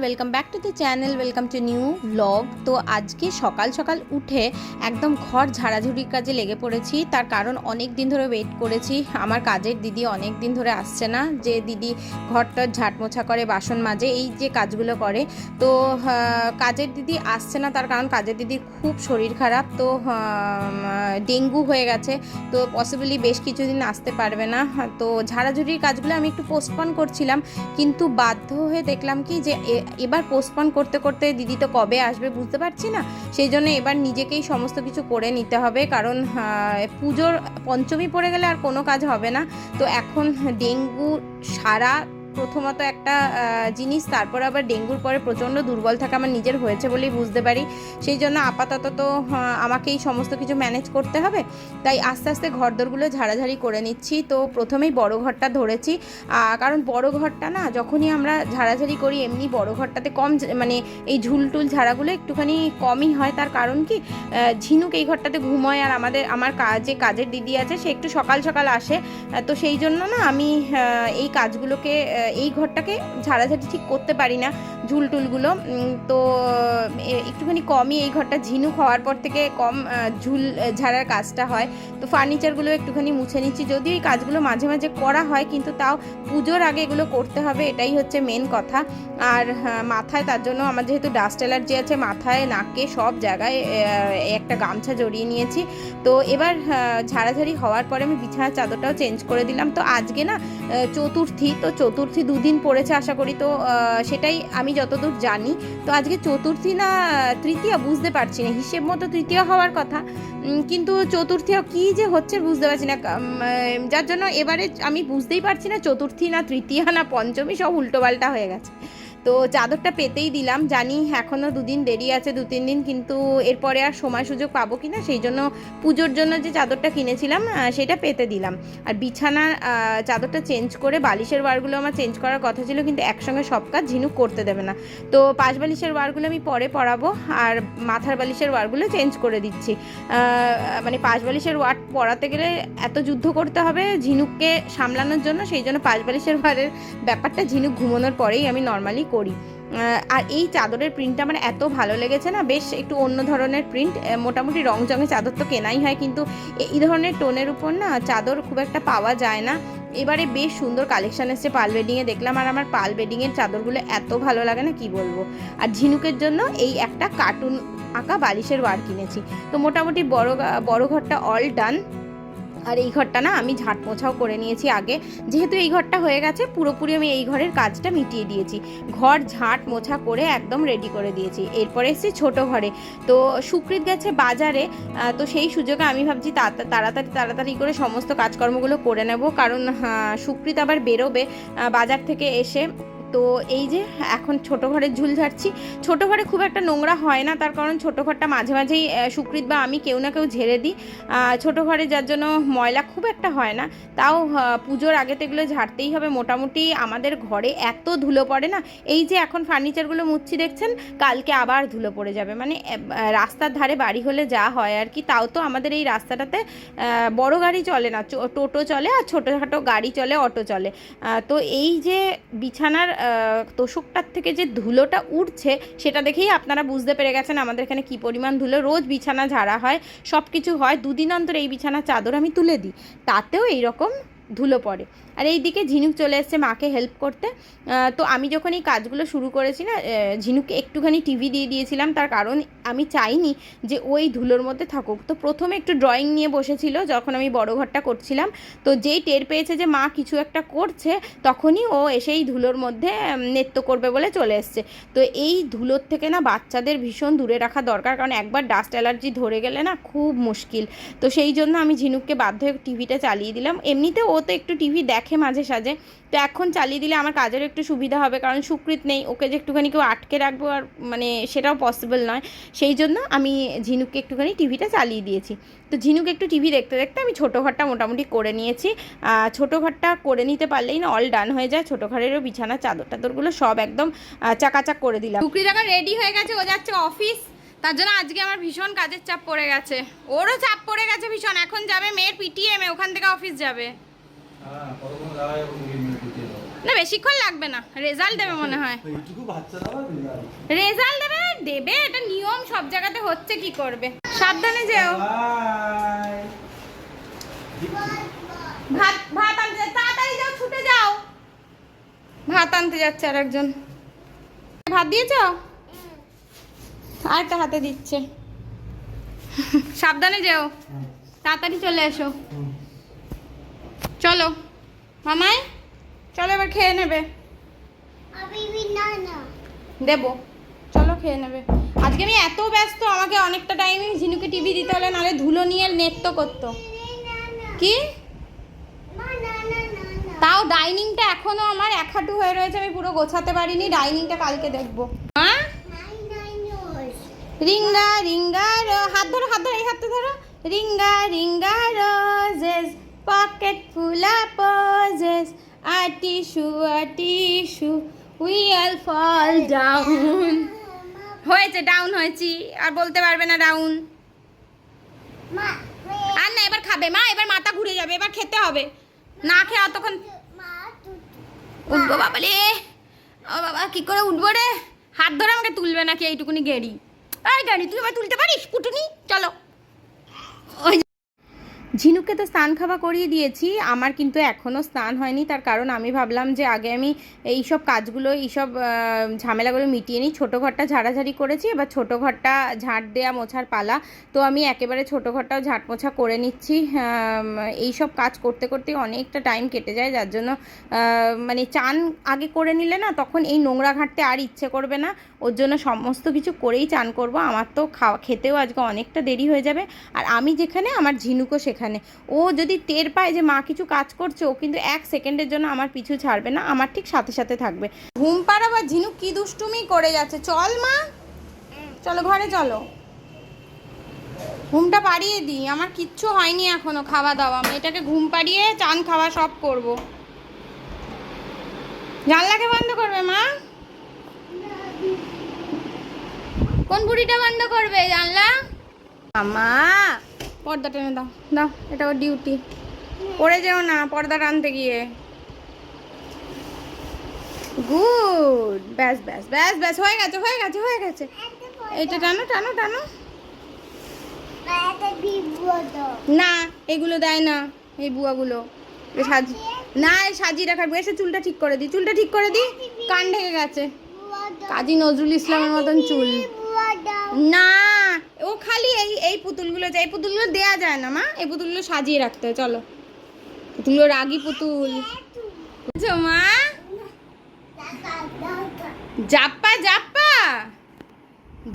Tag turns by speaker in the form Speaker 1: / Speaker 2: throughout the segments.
Speaker 1: Welcome back to the channel, welcome to new blog. তো আজকে সকাল সকাল উঠে একদম ঘর ঝাড়াঝুড়ির কাজে লেগে পড়েছি। তার কারণ অনেক দিন ধরে ওয়েট করেছি। আমার কাজের দিদি অনেক দিন ধরে আসছে না, যে দিদি ঘরটা ঝাঁট মোছা করে, বাসন মাজে, এই যে কাজগুলো করে। তো কাজের দিদি আসছে না, তার কারণ কাজের দিদির খুব শরীর খারাপ। তো ডেঙ্গু হয়ে গেছে, তো পসিবলি বেশ কিছুদিন আসতে পারবে না। তো ঝাড়াঝুড়ির কাজগুলো আমি একটু পোস্টপন করছিলাম, কিন্তু বাধ্য হয়ে দেখলাম কি যে এবার পোস্টপন করতে করতে দিদি তো কবে আসবে বুঝতে পারছি না। সেই জন্য এবার নিজেকেই সমস্ত কিছু করে নিতে হবে, কারণ পুজোর পঞ্চমী পড়ে গেলে আর কোনো কাজ হবে না। তো এখন ডেঙ্গু সারা প্রথমত একটা জিনিস, তারপর আবার ডেঙ্গুর পরে প্রচণ্ড দুর্বল থাকা আমার নিজের হয়েছে বলেই বুঝতে পারি। সেই জন্য আপাতত তো আমাকে এই সমস্ত কিছু ম্যানেজ করতে হবে, তাই আস্তে আস্তে ঘরদোরগুলো ঝাড়াঝাড়ি করে নিচ্ছি। তো প্রথমেই বড় ঘরটা ধরেছি, কারণ বড় ঘরটা না যখনই আমরা ঝাড়াঝাড়ি করি, এমনি বড় ঘরটাতে কম মানে এই ঝুলটুল ঝাড়াগুলো একটুখানি কমই হয়। তার কারণ কি, ঝিনুক এই ঘরটাতে ঘুমোয়, আর আমার কাজের দিদি আছে, সে একটু সকাল সকাল আসে। তো সেই জন্য না আমি এই কাজগুলোকে, এই ঘরটাকে ঝাড়াঝাড়ি ঠিক করতে পারি না, ঝুলটুলগুলো। তো একটুখানি কমই এই ঘরটা ঝিনুক হওয়ার পর থেকে কম ঝুল ঝাড়ার কাজটা হয়। তো ফার্নিচারগুলো একটুখানি মুছে নিচ্ছি, যদিও এই কাজগুলো মাঝে মাঝে করা হয়, কিন্তু তাও পুজোর আগে এগুলো করতে হবে, এটাই হচ্ছে মেন কথা। আর মাথায়, তার জন্য আমার যেহেতু ডাস্ট অ্যালার্জি আছে, মাথায় নাকে সব জায়গায় একটা গামছা জড়িয়ে নিয়েছি। তো এবার ঝাড়াঝাড়ি হওয়ার পরে আমি বিছানার চাদরটাও চেঞ্জ করে দিলাম। তো আজকে না চতুর্থী, তো চতুর্থী দুদিন পড়েছে আশা করি, তো সেটাই আমি যতদূর জানি। তো আজকে চতুর্থী না তৃতীয়া বুঝতে পারছি না, হিসেব মতো তৃতীয়া হওয়ার কথা, কিন্তু চতুর্থীও কী যে হচ্ছে বুঝতে পারছি না। যার জন্য এবারে আমি বুঝতেই পারছি না চতুর্থী না তৃতীয়া না পঞ্চমী, সব উল্টোপাল্টা হয়ে গেছে। তো চাদরটা পেতেই দিলাম, জানি এখনও দুদিন দেরি আছে, 2-3 দিন, কিন্তু এরপরে আর সময় সুযোগ পাবো কি না, সেই জন্য পুজোর জন্য যে চাদরটা কিনেছিলাম সেটা পেতে দিলাম। আর বিছানার চাদরটা চেঞ্জ করে, বালিশের ওয়ারগুলো আমার চেঞ্জ করার কথা ছিল, কিন্তু একসঙ্গে সব কাজ ঝিনুক করতে দেবে না। তো পাশ বালিশের ওয়ারগুলো আমি পরে পরাবো, আর মাথার বালিশের ওয়ারগুলো চেঞ্জ করে দিচ্ছি। মানে পাশ বালিশের ওয়ার পরাতে গেলে এত যুদ্ধ করতে হবে ঝিনুককে সামলানোর জন্য, সেই জন্য পাশ বালিশের ওয়ারের ব্যাপারটা ঝিনুক ঘুমানোর পরেই আমি নর্মালি করি। আর এই চাদরের প্রিন্টটা আমার এত ভালো লেগেছে না, বেশ একটু অন্য ধরনের প্রিন্ট। মোটামুটি রং চঙে চাদর তো কেনাই হয়, কিন্তু এই ধরনের টোনের উপর না চাদর খুব একটা পাওয়া যায় না। এবারে বেশ সুন্দর কালেকশন এসছে পাল বেডিংয়ে, দেখলাম, আর আমার পাল বেডিংয়ের চাদরগুলো এত ভালো লাগে না কি বলবো। আর ঝিনুকের জন্য এই একটা কার্টুন আঁকা বালিশের ওয়ার কিনেছি। তো মোটামুটি বড় ঘরটা অল ডান। আর এই ঘরটা না আমি ঝাঁট মোছাও করে নিয়েছি আগে, যেহেতু এই ঘরটা হয়ে গেছে পুরোপুরি, আমি এই ঘরের কাজটা মিটিয়ে দিয়েছি। ঘর ঝাঁট মোছা করে একদম রেডি করে দিয়েছি। এরপরে এসেছি ছোটো ঘরে। তো সুকৃত গেছে বাজারে, তো সেই সুযোগে আমি ভাবছি তাড়াতাড়ি করে সমস্ত কাজকর্মগুলো করে নেব, কারণ সুকৃত আবার বেরোবে বাজার থেকে এসে। তো এই যে এখন ছোটো ঘরের ঝুল ঝাড়ছি। ছোটো ঘরে খুব একটা নোংরা হয় না, তার কারণ ছোটো ঘরটা মাঝে মাঝেই সুকৃত বা আমি কেউ না কেউ ঝেড়ে দিই। ছোটো ঘরে যার জন্য ময়লা খুব একটা হয় না। তাও পুজোর আগে তো এগুলো ঝাড়তেই হবে। মোটামুটি আমাদের ঘরে এত ধুলো পড়ে না, এই যে এখন ফার্নিচারগুলো মুছছি দেখছেন, কালকে আবার ধুলো পড়ে যাবে। মানে রাস্তার ধারে বাড়ি হলে যা হয় আর কি, তাও তো আমাদের এই রাস্তাটাতে বড় গাড়ি চলে না, টোটো চলে, আর ছোটোখাটো গাড়ি চলে, অটো চলে। তো এই যে বিছানার তোষকটার থেকে যে ধুলোটা উঠছে, সেটা দেখেই আপনারা বুঝতে পেরে গেছেন আমাদের এখানে কী পরিমাণ ধুলো। রোজ বিছানা ঝাড়া হয়, সব কিছু হয়, 2 দিন অন্তর এই বিছানার চাদর আমি তুলে দিই, তাতেও এইরকম ধুলো পড়ে। আর এই দিকে ঝিনুক চলে এসছে মাকে হেল্প করতে। তো আমি যখন এই কাজগুলো শুরু করেছি না, ঝিনুককে একটুখানি টিভি দিয়ে দিয়েছিলাম, তার কারণ আমি চাইনি যে ওই ধুলোর মধ্যে থাকুক। তো প্রথমে একটু ড্রয়িং নিয়ে বসেছিল যখন আমি বড় ঘরটা করছিলাম। তো যেই টের পেয়েছে যে মা কিছু একটা করছে, তখনই ও এসে এই ধুলোর মধ্যে নৃত্য করবে বলে চলে এসছে। তো এই ধুলোর থেকে না বাচ্চাদের ভীষণ দূরে রাখা দরকার, কারণ একবার ডাস্ট অ্যালার্জি ধরে গেলে না খুব মুশকিল। তো সেই জন্য আমি ঝিনুককে বাধ্য হয়ে টিভিটা চালিয়ে দিলাম। এমনিতে ও তো একটু টিভি দেখে মাঝে সাঝে, তো এখন চালিয়ে দিলে আমার কাজের একটু সুবিধা হবে, কারণ সুকৃত নেই, ওকে যে একটুখানি কেউ আটকে রাখবো আর মানে সেটাও পসিবল নয়। সেই জন্য আমি ঝিনুককে একটুখানি টিভিটা চালিয়ে দিয়েছি। তো ঝিনুক একটু টিভি দেখতে দেখতে আমি ছোটো ঘরটা মোটামুটি করে নিয়েছি। ছোটো ঘরটা করে নিতে পারলেই না অল ডান হয়ে যায়। ছোটো ঘরেরও বিছানা চাদর টাদরগুলো সব একদম চাকাচাক করে দিলাম। সুকৃত এখন রেডি হয়ে গেছে, ও যাচ্ছে অফিস, তার জন্য আজকে আমার ভীষণ কাজের চাপ পড়ে গেছে, ওরও চাপ পড়ে গেছে ভীষণ। এখন যাবে মেয়ের পিটিএমে, ওখান থেকে অফিস যাবে। না বেশিক্ষণ লাগবে না, রেজাল্ট দেবে মনে হয়। রেজাল্ট দেবে দেবে, এটা নিয়ম, সব জায়গাতে হচ্ছে, কি করবে। সাবধানে যেও। ভাত ভাত আনতে, তাড়াতাড়ি যাও, ছুটে যাও। ভাত আনতে যাচ্ছে আর একজন। ভাত দিয়েছ? আরেকটা হাতে দিচ্ছে। সাবধানে যেও, তাড়াতাড়ি চলে এসো। চলো মামাই, চলো এবার খেয়ে নেবে। দেবো, চলো খেয়ে নেবে। আজকে আমি এত ব্যস্ত, আমাকে অনেকটা টাইমে ঝিনুকে টিভি দিতে হলে, নাহলে ধুলো নিয়ে নেত্য করতো। কি তাও ডাইনিংটা এখনো আমার এক হাঁটু হয়ে রয়েছে, আমি পুরো গোছাতে পারিনি। ডাইনিংটা কালকে দেখবো। হ্যাঁ, রিঙ্গা রিঙ্গা হাত ধরো, হাত ধরো, এই হাতটা ধরো। Ring a ring a roses, pocket full of posies, a tissue we all fall down। হয়েছে, ডাউন হয়েছি, আর বলতে পারবে না ডাউন। আর না, এবার খাবে মা, এবার মাথা ঘুরে যাবে, এবার খেতে হবে। না খেয়ে অতক্ষণ উঠবো বাবালে। ও বাবা, কি করে উঠবো রে? হাত ধরে আমাকে তুলবে নাকি এইটুকুনি গেড়ি? এই গাড়ি তুই আমার তুলতে পারিস পুটুনি? চলো। ঝিনুককে তো স্নান খাওয়া করিয়ে দিয়েছি, আমার কিন্তু এখনও স্নান হয়নি। তার কারণ আমি ভাবলাম যে আগে আমি এইসব কাজগুলো, এইসব ঝামেলাগুলো মিটিয়ে নিই। ছোটো ঘরটা ঝাড়াঝাড়ি করেছি, এবার ছোটো ঘরটা ঝাঁট দেওয়া মোছার পালা। তো আমি একেবারে ছোটো ঘরটাও ঝাঁট মোছা করে নিচ্ছি। এইসব কাজ করতে করতে অনেকটা টাইম কেটে যায়, যার জন্য মানে চান আগে করে নিলে না, তখন এই নোংরা ঘাঁটতে আর ইচ্ছে করবে না। ওর জন্য সমস্ত কিছু করেই চান করব। আমার তো খেতেও আজকে অনেকটা দেরি হয়ে যাবে। আর আমি যেখানে, আমার ঝিনুকও সেখানে। ও যদি টের পায় যে মা কিছু কাজ করছে, ও কিন্তু 1 সেকেন্ডের জন্য আমার পিছু ছাড়বে না, আমার ঠিক সাথে সাথে থাকবে। ঘুম পাড়াবার ঝিনুক কি দুষ্টুমি করে যাচ্ছে। চল মা, চলো ঘরে চলো, ঘুমটা পাড়িয়ে দিই। আমার কিচ্ছু হয়নি এখনো খাওয়া দাওয়া, মেয়েটাকে ঘুম পাড়িয়ে চান খাওয়া সব করব। জানলাকে বন্ধ করবে মা? কোন বুড়িটা বন্ধ করবে জানলা? মামা, পর্দা টেনে দাও, দাও, এটা ওর ডিউটি। পড়ে যেও না পর্দা টানতে গিয়ে। গুড, ব্যাস ব্যাস ব্যাস ব্যাস, হয়ে গেছে হয়ে গেছে হয়ে গেছে। এইটা টানো টানো টানো। না, এগুলো দেয় না, এই বুয়াগুলো সাজি না, সাজিয়ে রাখার। এসে চুলটা ঠিক করে দিই, চুলটা ঠিক করে দিই। কান ঢেকে গেছে, কাজী নজরুল ইসলামের মতন চুল। না, ও খালি এই এই পুতুলগুলো, এই পুতুলগুলো দেয়া যায় না মা, এই পুতুলগুলো সাজিয়ে রাখতে হয়। চলো, পুতুলগুলো রাগি পুতুল। বুঝছো মা? জাপ্পা জাপ্পা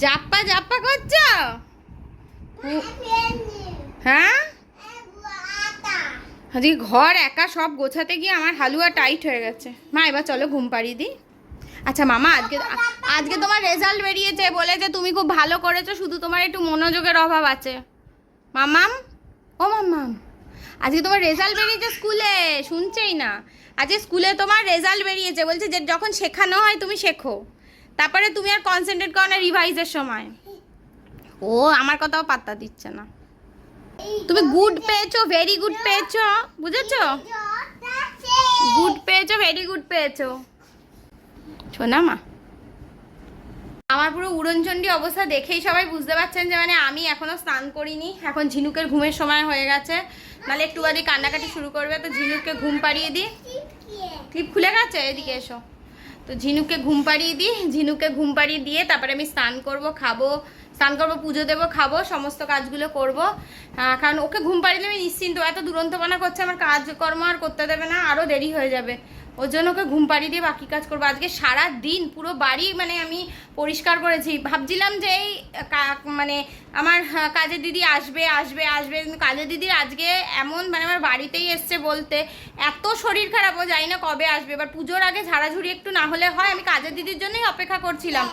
Speaker 1: জাপ্পা জাপ্পা করছো? হ্যাঁ, আজকে ঘর একা সব গোছাতে গিয়ে আমার হালুয়া টাইট হয়ে গেছে। মা এবার চলো ঘুম পাড়িয়ে দিই। আচ্ছা মামা, আজকে আজকে তোমার রেজাল্ট বেরিয়েছে, বলেছে তুমি খুব ভালো করেছো, শুধু তোমার একটু মনোযোগের অভাব আছে। মামাম, ও মামাম, আজকে তোমার রেজাল্ট বেরিয়েছে স্কুলে, শুনছেই না। আজকে স্কুলে তোমার রেজাল্ট বেরিয়েছে, বলছে যে যখন শেখানো হয় তুমি শেখো, তারপরে তুমি আর কনসেন্ট্রেট করো না রিভাইজের সময়। ও আমার কথাও পাত্তা দিচ্ছে না। তুমি গুড পেয়েছো, ভেরি গুড পেয়েছো, বুঝেছো? গুড পেয়েছো, ভেরি গুড পেয়েছো। শোনা মা, আমার পুরো উড়নচণ্ডী অবস্থা দেখেই সবাই বুঝতে পারছেন যে মানে আমি এখনো স্নান করিনি। এখন ঝিনুকের ঘুমের সময় হয়ে গেছে, নাহলে একটু বাদে কান্নাকাটি শুরু করবে। তো ঝিনুককে ঘুম পাড়িয়ে দিই। ক্লিপ খুলে গেছে, এদিকে এসো। তো ঝিনুককে ঘুম পাড়িয়ে দিই, ঝিনুককে ঘুম পাড়িয়ে দিয়ে তারপরে আমি স্নান করব, খাবো, স্নান করবো, পুজো দেবো, খাবো, সমস্ত কাজগুলো করব। কারণ ওকে ঘুম পাড়িয়ে আমি নিশ্চিন্ত, এত দুরন্তপনা করছে, আমার কাজকর্ম আর করতে দেবে না, আরও দেরি হয়ে যাবে। ওর জন্য ওকে ঘুম পাড়িয়ে দিয়ে বাকি কাজ করবো। আজকে সারা দিন পুরো বাড়ি মানে আমি পরিষ্কার করেছি। ভাবছিলাম যে এই মানে আমার কাজের দিদি আসবে আসবে আসবে, কিন্তু কাজের দিদির আজকে এমন মানে আমার বাড়িতেই এসছে বলতে, এত শরীর খারাপ, ও জানি না কবে আসবে। এবার পুজোর আগে ঝাড়াঝুড়ি একটু না হলে হয়, আমি কাজের দিদির জন্যই অপেক্ষা করছিলাম,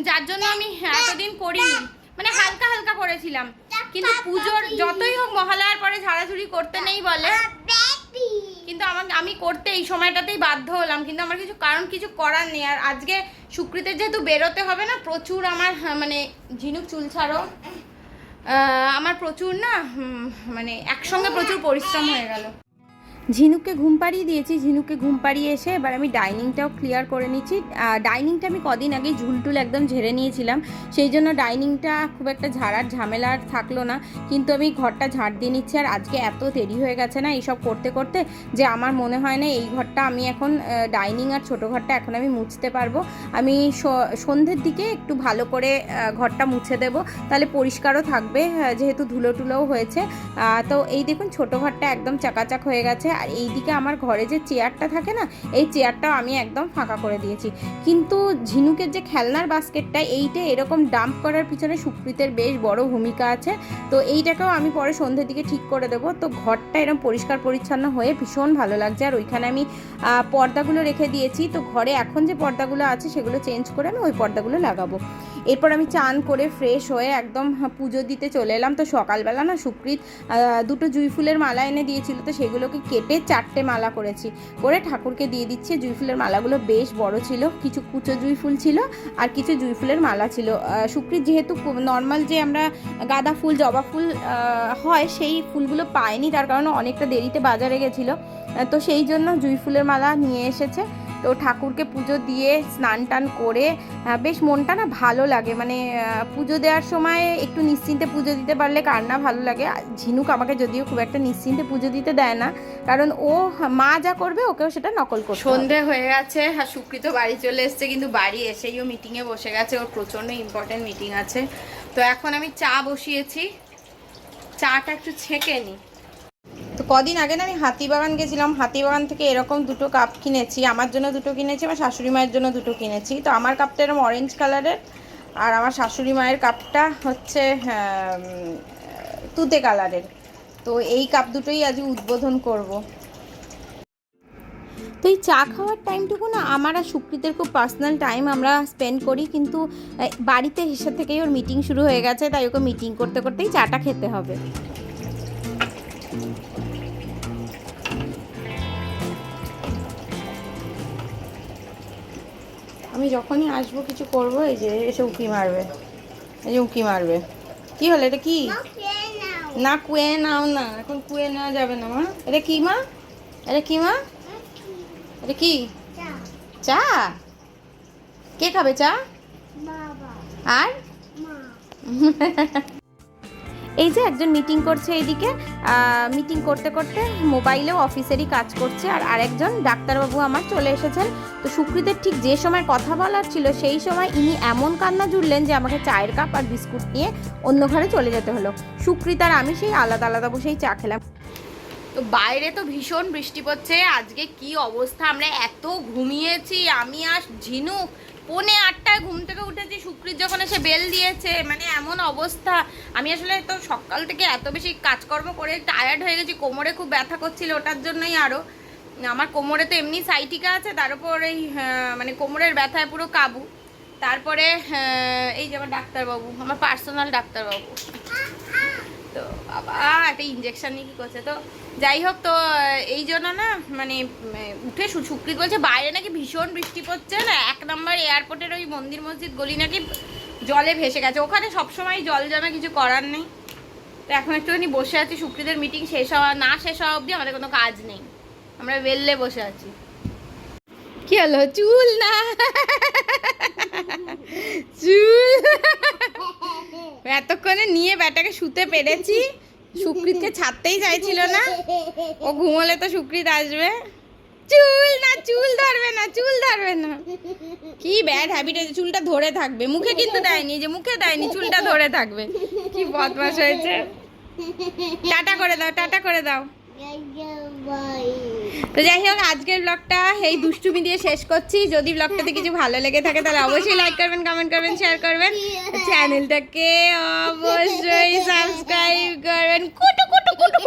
Speaker 1: যার জন্য আমি এতদিন করিনি, মানে হালকা হালকা করেছিলাম। কিন্তু পুজোর যতই হোক মহালয়ার পরে ঝাড়াঝুড়ি করতে নেই বলে, কিন্তু আমি করতে এই সময়টাতেই বাধ্য হলাম, কিন্তু আমার কিছু করার নেই। আর আজকে সুকৃতের যেহেতু বেরোতে হবে না, প্রচুর আমার মানে ঝিনুক চুল ছাড়ো, আমার প্রচুর না মানে একসঙ্গে প্রচুর পরিশ্রম হয়ে গেল। ঝিনুককে ঘুম পাড়িয়ে দিয়েছি, ঝিনুককে ঘুম পাড়িয়ে এসে এবার আমি ডাইনিংটাও ক্লিয়ার করে নিচ্ছি। ডাইনিংটা আমি কদিন আগে ঝুলটুল একদম ঝেড়ে নিয়েছিলাম, সেই জন্য ডাইনিংটা খুব একটা ঝাড়ার ঝামেলা আর থাকলো না, কিন্তু আমি ঘরটা ঝাড় দিয়ে নিচ্ছি। আর আজকে এত দেরি হয়ে গেছে না এইসব করতে করতে, যে আমার মনে হয় না এই ঘরটা আমি এখন ডাইনিং আর ছোটো ঘরটা এখন আমি মুছতে পারবো। আমি সন্ধ্যের দিকে একটু ভালো করে ঘরটা মুছে দেব, তাহলে পরিষ্কারও থাকবে, যেহেতু ধুলো টুলোও হয়েছে। তো এই দেখুন ছোটো ঘরটা একদম চাকাচাক হয়ে গেছে। আর এইদিকে আমার ঘরে যে চেয়ারটা থাকে না, এই চেয়ারটাও আমি একদম ফাঁকা করে দিয়েছি। কিন্তু ঝিনুকের যে খেলনার বাস্কেটটা, এইটা এরকম ডাম্প করার পিছনে সুপ্রীতের বেশ বড় ভূমিকা আছে। তো এইটাকেও আমি পরে সন্ধ্যের দিকে ঠিক করে দেবো। তো ঘরটা এরকম পরিষ্কার পরিচ্ছন্ন হয়ে ভীষণ ভালো লাগছে। আর ওইখানে আমি পর্দাগুলো রেখে দিয়েছি, তো ঘরে এখন যে পর্দাগুলো আছে সেগুলো চেঞ্জ করে আমি ওই পর্দাগুলো লাগাবো। এরপর আমি চান করে ফ্রেশ হয়ে একদম পুজো দিতে চলে এলাম। তো সকালবেলা না সুপ্রীত দুটো জুঁই ফুলের মালা এনে দিয়েছিল, তো সেগুলোকে কেটে 4টে মালা করেছি, করে ঠাকুরকে দিয়ে দিচ্ছি। জুঁই ফুলের মালাগুলো বেশ বড় ছিল, কিছু কুচো জুঁই ফুল ছিল আর কিছু জুঁই ফুলের মালা ছিল। সুপ্রীত যেহেতু নর্মাল যে আমরা গাঁদা ফুল জবা ফুল হয় সেই ফুলগুলো পায়নি, তার কারণে অনেকটা দেরিতে বাজারে গেছিলো, তো সেই জন্য জুঁই ফুলের মালা নিয়ে এসেছে। তো ঠাকুরকে পুজো দিয়ে স্নান টান করে বেশ মনটা না ভালো লাগে, মানে পুজো দেওয়ার সময় একটু নিশ্চিন্তে পুজো দিতে পারলে কার না ভালো লাগে। ঝিনুক আমাকে যদিও খুব একটা নিশ্চিন্তে পুজো দিতে দেয় না, কারণ ও মা যা করবে ওকেও সেটা নকল করবে। সন্ধে হয়ে গেছে আর সুকৃত বাড়ি চলে এসছে, কিন্তু বাড়ি এসেই ও মিটিংয়ে বসে গেছে, ওর প্রচণ্ড ইম্পর্টেন্ট মিটিং আছে। তো এখন আমি চা বসিয়েছি, চাটা একটু ছেঁকে নিই। তো কদিন আগে না আমি হাতিবাগান গেছিলাম, হাতিবাগান থেকে এরকম দুটো কাপ কিনেছি, আমার জন্য দুটো কিনেছি, আমার শাশুড়ি মায়ের জন্য দুটো কিনেছি। তো আমার কাপটা এরকম অরেঞ্জ কালারের, আর আমার শাশুড়ি মায়ের কাপটা হচ্ছে তুতে কালারের। তো এই কাপ দুটোই আজ উদ্বোধন করব। তো এই চা খাওয়ার টাইমটুকু না আমার আর সুকৃতের খুব পার্সোনাল টাইম আমরা স্পেন্ড করি, কিন্তু বাড়িতে এসে থেকেই ওর মিটিং শুরু হয়ে গেছে, তাই ওকে মিটিং করতে করতেই চাটা খেতে হবে। আমি যখনই আসবো কিছু করবো, এই যে এসে উঁকি মারবে, এই যে উঁকি মারবে। কি হলো, এটা কি? না কুয়ে নাও না, এখন কুয়ে নেওয়া যাবে না মা। এটা কি মা? এটা কি মা? এটা কি? চা? কে খাবে চা? আর এই যে একজন মিটিং করছে এইদিকে, মিটিং করতে করতে মোবাইলেও অফিসেরই কাজ করছে, আর আরেকজন ডাক্তারবাবু আমার চলে এসেছেন। তো সুকৃতের ঠিক যে সময় কথা বলার ছিল সেই সময় ইনি এমন কান্না জুড়লেন যে আমাকে চায়ের কাপ আর বিস্কুট নিয়ে অন্য ঘরে চলে যেতে হলো। সুকৃত আর আমি সেই আলাদা আলাদা বসেই চা খেলাম। তো বাইরে তো ভীষণ বৃষ্টি পড়ছে, আজকে কি অবস্থা, আমরা এত ঘুমিয়েছি আমি আর ঝিনুক। 7:45 ঘুম থেকে উঠেছি, সুকৃত যখন এসে বেল দিয়েছে, মানে এমন অবস্থা। আমি আসলে তো সকাল থেকে এত বেশি কাজকর্ম করে টায়ার্ড হয়ে গেছি, কোমরে খুব ব্যথা করছিল, ওটার জন্যই আরও। আমার কোমরে তো এমনি সাইটিকা আছে, তার উপর এই মানে কোমরের ব্যথায় পুরো কাবু। তারপরে এই যে আমার ডাক্তারবাবু, আমার পার্সোনাল ডাক্তারবাবু, তো বাবা একটা ইঞ্জেকশন নিয়ে কী করছে। তো যাই হোক, তো এই জন্য না মানে উঠে সুকৃত বলছে বাইরে নাকি ভীষণ বৃষ্টি পড়ছে, না 1 নম্বর এয়ারপোর্টের ওই মন্দির মসজিদ গলি নাকি জলে ভেসে গেছে, ওখানে সবসময় জল জমে, কিছু করার নেই। তো এখন একটুখানি বসে আছি, সুকৃতের মিটিং শেষ হওয়া অবধি আমাদের কোনো কাজ নেই, আমরা বেললে বসে আছি। কি হলো, চুল না চুল এতক্ষণে নিয়ে ব্যাটাকে শুতে পেরেছি, সুকৃতকে ছাড়তেই চাইছিল না, ও ঘুমোলে তো সুকৃত আসবে। চুল না, চুল ধরবে না, চুল ধরবে না, কি ব্যাড হ্যাবিট, চুলটা ধরে থাকবে, মুখে কিন্তু দেয়নি, যে মুখে দেয়নি, চুলটা ধরে থাকবে, কি বদমাশ হয়েছে। টাটা করে দাও, টাটা করে দাও। তো যাই হোক, আজকের ব্লগটা এই দুষ্টুমি দিয়ে শেষ করছি। যদি ব্লগটাতে কিছু ভালো লেগে থাকে তাহলে অবশ্যই লাইক করবেন, কমেন্ট করবেন, শেয়ার করবেন, চ্যানেলটাকে অবশ্যই সাবস্ক্রাইব করবেন। কুটু কুটু কুটু।